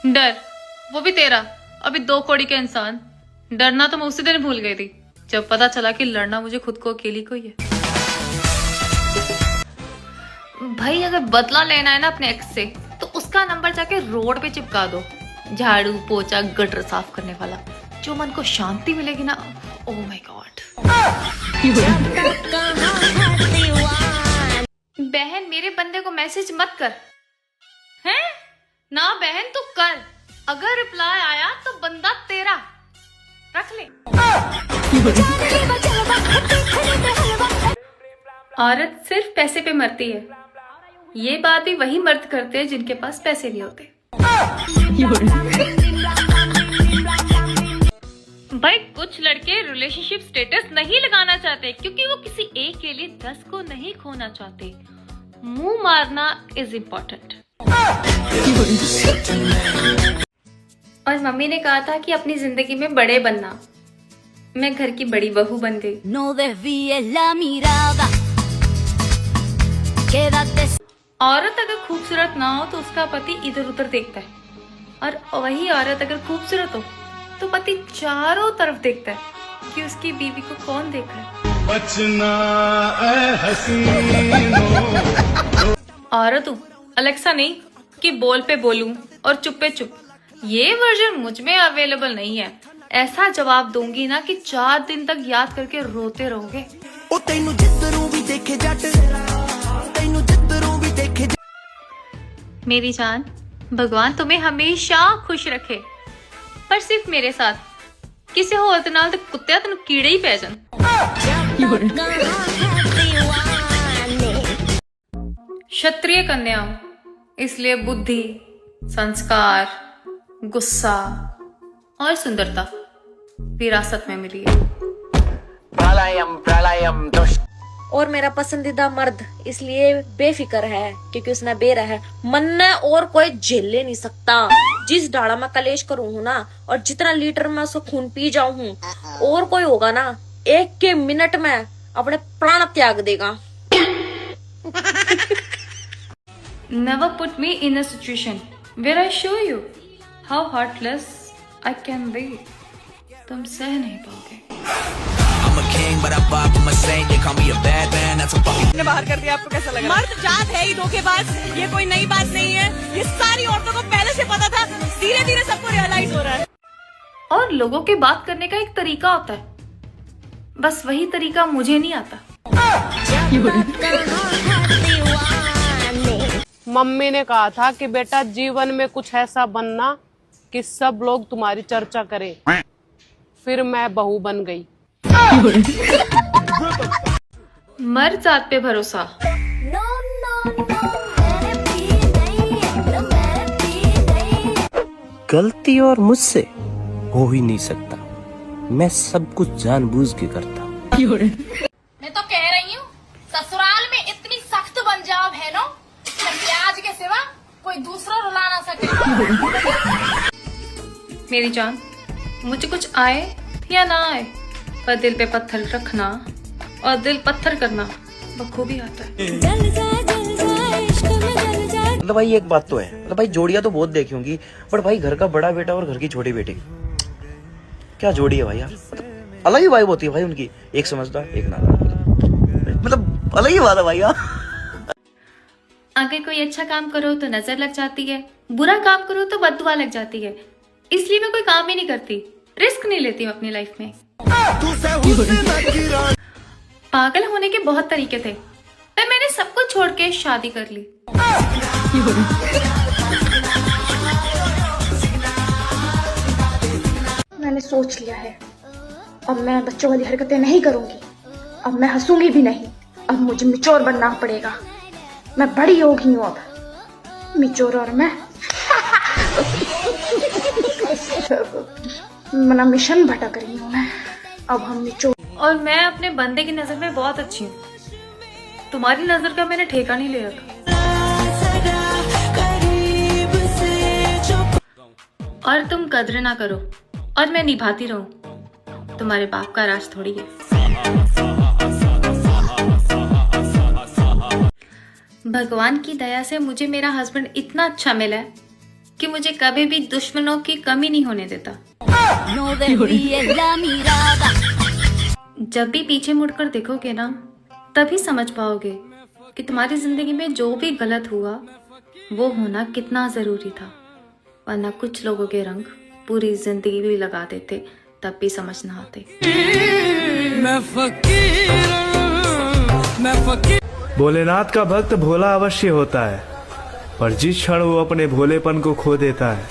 डर, वो भी तेरा, अभी 2 कौड़ी का इंसान। डरना तो मैं उसी दिन भूल गई थी जब पता चला कि लड़ना मुझे खुद को अकेली को ही है। भाई अगर बदला लेना है ना अपने एक्स से तो उसका नंबर जाके रोड पे चिपका दो। झाड़ू पोछा गटर साफ करने वाला, जो मन को शांति मिलेगी ना। Oh my God. बहन मेरे बंदे को मैसेज मत कर, हैं? ना बहन तू कर, अगर रिप्लाई आया तो बंदा तेरा रख ले। औरत सिर्फ पैसे पे मरती है, ये बात भी वही मर्द करते हैं जिनके पास पैसे नहीं होते। भाई कुछ लड़के रिलेशनशिप स्टेटस नहीं लगाना चाहते क्योंकि वो किसी एक के लिए 10 को नहीं खोना चाहते। मुंह मारना इज इम्पोर्टेंट। और मम्मी ने कहा था कि अपनी जिंदगी में बड़े बनना। मैं घर की बड़ी बहू बन गई। औरत अगर खूबसूरत ना हो तो उसका पति इधर उधर देखता है, और वही औरत अगर खूबसूरत हो तो पति चारों तरफ देखता है कि उसकी बीवी को कौन देख रहा है। बचना ऐ हसीनो। औरत हूँ, अलेक्सा नहीं कि बोल पे बोलूं और चुप पे चुप। ये वर्जन मुझ में अवेलेबल नहीं है। ऐसा जवाब दूंगी ना कि 4 दिन तक याद करके रोते रहोगे। मेरी जान, भगवान तुम्हें हमेशा खुश रखे, पर सिर्फ मेरे साथ। किसी होर दे नाल ते कुत्ते तेन कीड़े ही पै जान। क्षत्रिय कन्या हूं, इसलिए बुद्धि, संस्कार, गुस्सा और सुंदरता विरासत में मिली है। और मेरा पसंदीदा मर्द इसलिए बेफिक्र है क्योंकि उसने बेरा है मन और कोई झेले नहीं सकता। जिस डाड़ा में कलेश करूँ हूँ ना, और जितना लीटर में उसको खून पी जाऊँ हूँ, और कोई होगा ना 1 के मिनट में अपने प्राण त्याग देगा। Never put me in a situation where I show you how heartless I can be. तुम सह नहीं पाओगे। बाहर कर दिया, आपको कैसा लगा? मर्द जात है ही धोखेबाज, ये कोई नई बात नहीं है। ये सारी औरतों को पहले से पता था, धीरे धीरे सबको रियलाइज हो रहा है। और लोगों के बात करने का एक तरीका होता है, बस वही तरीका मुझे नहीं आता। मम्मी ने कहा था कि बेटा जीवन में कुछ ऐसा बनना कि सब लोग तुम्हारी चर्चा करें। फिर मैं बहू बन गई। मर्द जात पे भरोसा। गलती और मुझसे हो ही नहीं सकता, मैं सब कुछ जानबूझ के करता। मैं तो कह रही हूँ ससुराल में इतनी सख्त बन जाओ है ना, प्याज के सिवा कोई दूसरा रुला ना सके। मेरी जान, मुझे कुछ आए या ना आए, पर दिल पे पत्थर रखना और दिल पत्थर करना बखूबी आता है। मतलब भाई एक बात तो है, मतलब भाई जोड़ियां तो बहुत देखी होंगी, बट भाई घर का बड़ा बेटा और घर की छोटी बेटी क्या जोड़ी है भाई यार। मतलब अलग ही वाइब होती है भाई उनकी, एक समझदार एक नादान, मतलब अलग ही बात है भाई यार। अगर कोई अच्छा काम करो तो नजर लग जाती है, बुरा काम करो तो बद्दुआ लग जाती है। इसलिए मैं कोई काम ही नहीं करती, रिस्क नहीं लेती हूँ अपनी लाइफ में। पागल होने के बहुत तरीके थे, पर मैंने सब कुछ छोड़ के शादी कर ली। मैंने सोच लिया है, अब मैं बच्चों वाली हरकतें नहीं करूंगी। अब मैं हंसूंगी भी नहीं, अब मुझे मिचोर बनना पड़ेगा। मैं बड़ी हो गई हूँ अब, मिचोर और मैं मना मिशन भटक रही हूँ मैं। अब हम मिचोर। और मैं अपने बंदे की नजर में बहुत अच्छी हूँ, तुम्हारी नजर का मैंने ठेका नहीं ले रखा। और तुम कद्र ना करो और मैं निभाती रहूं, तुम्हारे बाप का राज थोड़ी है। भगवान की दया से मुझे मेरा हस्बैंड इतना अच्छा मिला है कि मुझे कभी भी दुश्मनों की कमी नहीं होने देता। जब भी पीछे मुड़कर देखोगे ना, तभी समझ पाओगे कि तुम्हारी जिंदगी में जो भी गलत हुआ वो होना कितना जरूरी था। वरना कुछ लोगों के रंग पूरी जिंदगी भी लगा देते, तब भी समझ ना आते। भोलेनाथ का भक्त भोला अवश्य होता है, पर जिस क्षण वो अपने भोलेपन को खो देता है,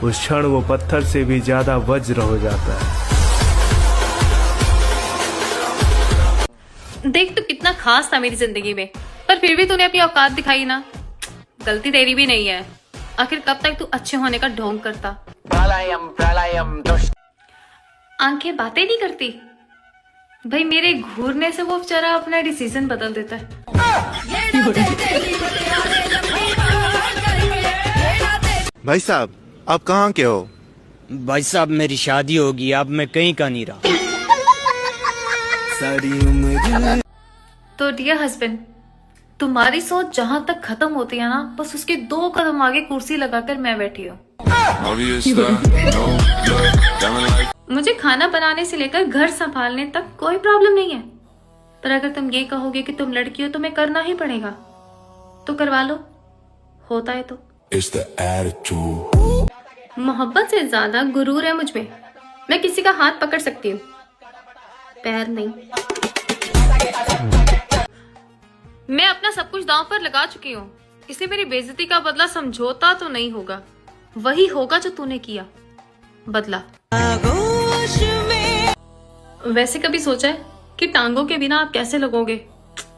उस क्षण वो पत्थर से भी ज्यादा वज्र हो जाता है। देख तू कितना खास था मेरी जिंदगी में, पर फिर भी तूने अपनी औकात दिखाई ना। गलती तेरी भी नहीं है। आखिर कब तक तू अच्छे होने का ढोंग करता? आंखें बातें नहीं करती भाई। मेरे घूरने से वो बेचारा अपना डिसीजन बदल देता है। भाई साहब, आप कहाँ के हो? भाई साहब मेरी शादी होगी, अब मैं कहीं का नहीं रहा। तो डियर हस्बैंड, तुम्हारी सोच जहां तक खत्म होती है ना, बस उसके 2 कदम आगे कुर्सी लगाकर मैं बैठी हूँ। मुझे खाना बनाने से लेकर घर संभालने तक कोई प्रॉब्लम नहीं है, पर अगर तुम ये कहोगे कि तुम लड़की हो, तुम्हें करना ही पड़ेगा, तो करवा लो। होता है तो। मोहब्बत से ज्यादा गुरूर है मुझ में। मैं किसी का हाथ पकड़ सकती हूँ, पैर नहीं। मैं अपना सब कुछ दांव पर लगा चुकी हूँ। इसे मेरी बेइज्जती का बदला समझौता तो नहीं होगा, वही होगा जो तूने किया, बदला। वैसे कभी सोचा है कि टांगों के बिना आप कैसे लगोगे?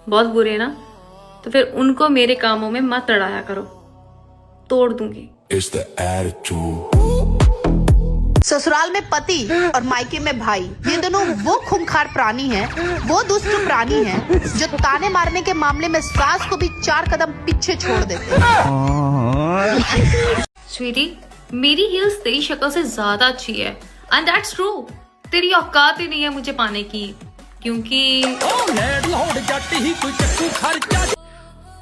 बहुत बुरे ना? तो फिर उनको मेरे कामों में मत लड़ाया करो, तोड़ दूंगी। ससुराल में पति और मायके में भाई, ये दोनों वो खूंखार प्राणी हैं, वो दुष्ट प्राणी हैं, जो ताने मारने के मामले में सास को भी 4 कदम पीछे छोड़ देते हैं। स्वीटी, मेरी हील्स तेरी शक्ल से ज्यादा अच्छी है, एंड दैट्स ट्रू। तेरी औकात ही नहीं है मुझे पाने की, क्योंकि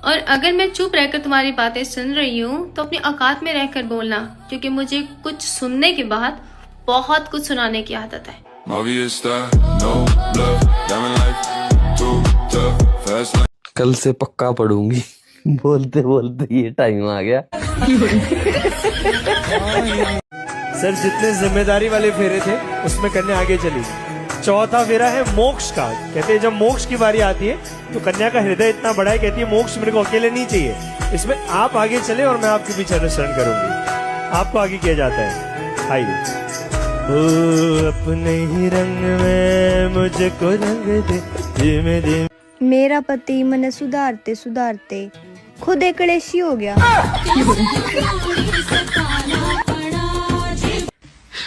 और अगर मैं चुप रहकर तुम्हारी बातें सुन रही हूँ तो अपनी औकात में रहकर बोलना, क्योंकि मुझे कुछ सुनने के बाद बहुत कुछ सुनाने की आदत है। कल से पक्का पढ़ूंगी। बोलते बोलते ये टाइम आ गया। सर, जितने जिम्मेदारी वाले फेरे थे उसमें कन्या आगे चली। चौथा फेरा है मोक्ष का। कहते हैं जब मोक्ष की बारी आती है तो कन्या का हृदय इतना बड़ा है, कहती है मोक्ष मेरे को अकेले नहीं चाहिए, इसमें आप आगे चले और मैं आपके पीछे अनुसरण करूंगी। आपको आगे किया जाता है। आइए। अपने ही रंग में मुझको रंग दे, धीमे धीमे। मेरा पति मने सुधारते सुधारते खुद एक कलेशी हो गया।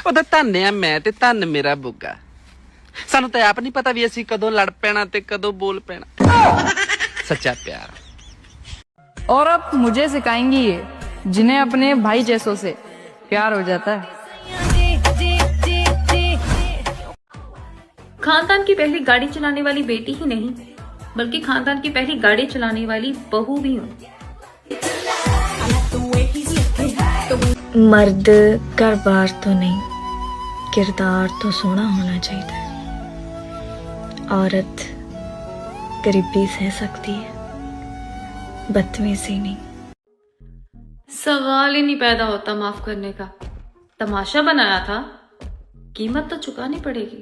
ਉਹਦਾ ਧੰਨ ਆ ਮੈਂ ਤੇ ਧੰਨ ਮੇਰਾ ਬੁੱਗਾ। ਸਾਨੂੰ ਤਾਂ ਆਪ ਨਹੀਂ ਪਤਾ ਵੀ ਅਸੀਂ ਕਦੋਂ ਲੜ ਪੈਣਾ ਤੇ ਕਦੋਂ ਬੋਲ ਪੈਣਾ। सच्चा प्यार। और अब मुझे सिखाएंगी ये, जिन्हें अपने भाई जैसों से प्यार हो जाता है। खानदान की पहली गाड़ी चलाने वाली बेटी ही नहीं, बल्कि खानदान की पहली गाड़ी चलाने वाली बहू भी हूँ। मर्द घर बार तो नहीं, किरदार तो सोना होना चाहिए। औरत गरीबी सह सकती है, बदतमीजी नहीं। सवाल ही नहीं पैदा होता माफ करने का। तमाशा बनाया था, कीमत तो चुकानी पड़ेगी।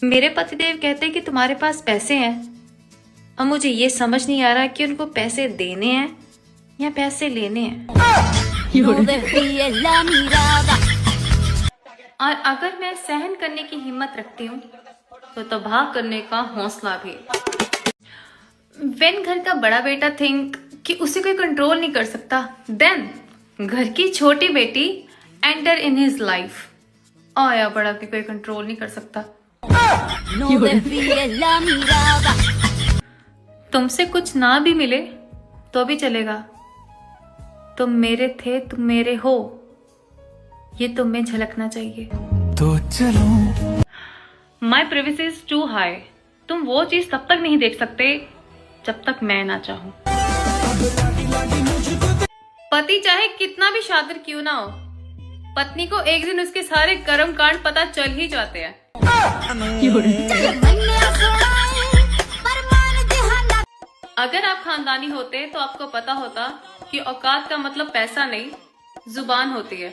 मेरे पतिदेव कहते हैं कि तुम्हारे पास पैसे हैं, अब मुझे ये समझ नहीं आ रहा कि उनको पैसे देने हैं या पैसे लेने हैं। और अगर मैं सहन करने की हिम्मत रखती हूँ तो तबाह करने का हौसला भी। वेन घर का बड़ा बेटा थिंक कि उसे कोई कंट्रोल नहीं कर सकता, देन घर की छोटी बेटी एंटर इन हिज लाइफ। आया बड़ा भी कोई कंट्रोल नहीं कर सकता। तुमसे कुछ ना भी मिले तो भी चलेगा, तुम मेरे थे, तुम मेरे हो, ये तुम में झलकना चाहिए। तो चलो। माई प्रिवेसी इज टू हाई। तुम वो चीज तब तक नहीं देख सकते जब तक मैं ना चाहूं। पति चाहे कितना भी शातिर क्यों ना हो, पत्नी को एक दिन उसके सारे कर्म कांड पता चल ही जाते हैं। अगर आप खानदानी होते तो आपको पता होता कि औकात का मतलब पैसा नहीं, जुबान होती है।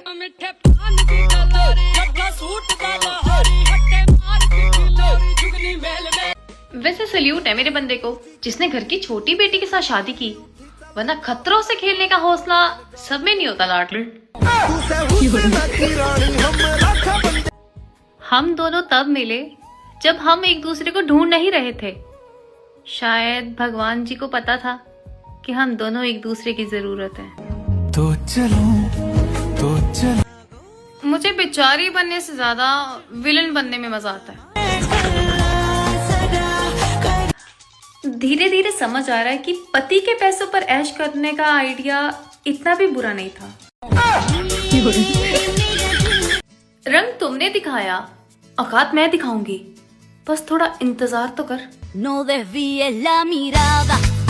वैसे सल्यूट है मेरे बंदे को जिसने घर की छोटी बेटी के साथ शादी की, वरना खतरों से खेलने का हौसला सब में नहीं होता लाडली। हम दोनों तब मिले जब हम एक दूसरे को ढूंढ नहीं रहे थे। शायद भगवान जी को पता था कि हम दोनों एक दूसरे की जरूरत है। तो चलो मुझे बेचारी बनने से ज्यादा विलन बनने में मजा आता है। धीरे धीरे समझ आ रहा है कि पति के पैसों पर ऐश करने का आइडिया इतना भी बुरा नहीं था। रंग तुमने दिखाया, औकात मैं दिखाऊंगी, बस थोड़ा इंतजार तो कर। No desvíes la mirada.